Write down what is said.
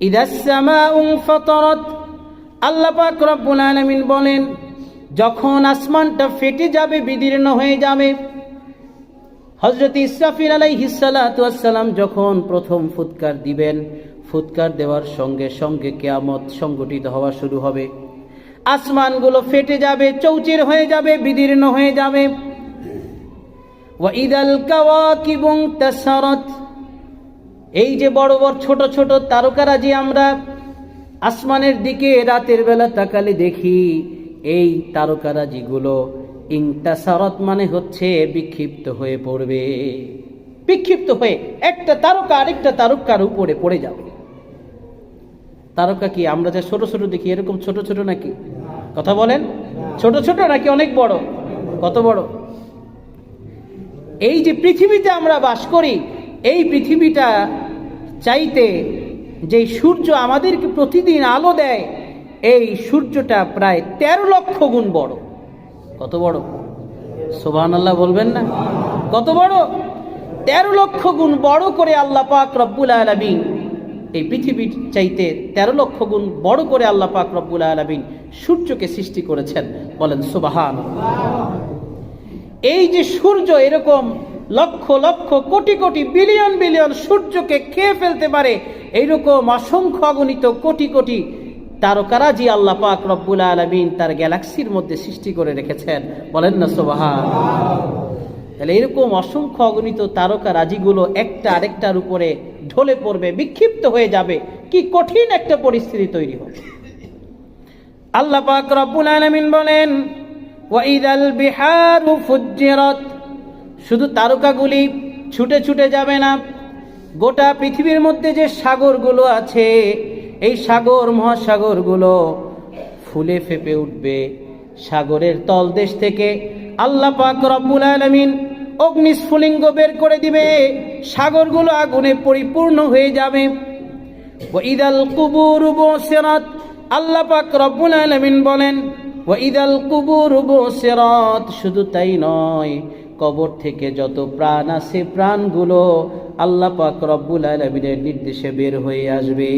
ইদাস সামাউ ফাতারাত, আল্লাহ পাক রব্বুল আলামিন বলেন যখন আসমানটা ফেটে যাবে, বিদীর্ণ হয়ে যাবে। হযরত ইসরাফিল আলাইহিস সালাতু ওয়াস সালাম যখন প্রথম ফুৎকার দিবেন, ফুৎকার দেওয়ার সঙ্গে সঙ্গে কিয়ামত সংগঠিত হওয়া শুরু হবে। আসমানগুলো ফেটে যাবে, চৌচির হয়ে যাবে, বিদীর্ণ হয়ে যাবে। ওয়া ইদাল কাওয়াকিবু ইনতাসারাত, এই যে বড় বড় ছোট ছোট তারকারাজি আমরা আসমানের দিকে রাতের বেলা তাকালে দেখি, এই তারকারাজিগুলো ইনতাসারাত মানে হচ্ছে বিক্ষিপ্ত হয়ে পড়বে। বিক্ষিপ্ত হয়ে একটা তারকা আরেকটা তারকার উপরে পড়ে যাবে। তারকা কি আমরা যা ছোট ছোট দেখি এরকম ছোট ছোট নাকি? কথা বলেন, ছোট ছোট নাকি অনেক বড়? কত বড়? এই যে পৃথিবীতে আমরা বাস করি, এই পৃথিবীটা চাইতে যে সূর্য আমাদেরকে প্রতিদিন আলো দেয়, এই সূর্যটা প্রায় 13 লক্ষ গুণ বড়। কত বড়? সুবহানাল্লাহ বলবেন না? কত বড়? 13 লক্ষ গুণ বড় করে আল্লাহ পাক রব্বুল আলামিন এই পৃথিবীর চাইতে 13 লক্ষ গুণ বড় করে আল্লাহ পাক রব্বুল আলামিন সূর্যকে সৃষ্টি করেছেন। বলেন সুবহানাল্লাহ। এই যে সূর্য এরকম লক্ষ লক্ষ কোটি কোটি বিলিয়ন বিলিয়ন সূর্যকে খেয়ে ফেলতে পারে, এইরকম অসংখ্য অগণিত কোটি কোটি তারকারাজি আল্লাহ পাক রব্বুল আলামিন তার গ্যালাক্সির মধ্যে সৃষ্টি করে রেখেছেন। বলেন না সুবহানাল্লাহ। তাহলে এরকম অসংখ্য অগণিত তারকারাজিগুলো একটা আরেকটার উপরে ঢলে পড়বে, বিক্ষিপ্ত হয়ে যাবে, কি কঠিন একটা পরিস্থিতি তৈরি হবে। আল্লাহ পাক রব্বুল আলামিন বলেন ওয়া ইদাল বিহারু ফুজ্জিরাত, শুধু তারকাগুলি ছুটে ছুটে যাবে না, গোটা পৃথিবীর মধ্যে যে সাগরগুলো আছে, এই সাগর মহাসাগরগুলো ফুলে ফেপে উঠবে। সাগরের তলদেশ থেকে আল্লাহ পাক রব্বুল আলামিন অগ্নিস্ফুলিঙ্গ বের করে দিবে, সাগরগুলো আগুনে পরিপূর্ণ হয়ে যাবে। ওয়া ইদাল কুবুরু বুসিরাত, আল্লাহ পাক রব্বুল আলামিন বলেন ওয়া ইদাল কুবুরু বুসিরাত, শুধু তাই নয়, কবর থেকে যত প্রাণ আছে প্রাণগুলো আল্লাহ পাক রব্বুল আলামিনের নির্দেশে বের হয়ে আসবে।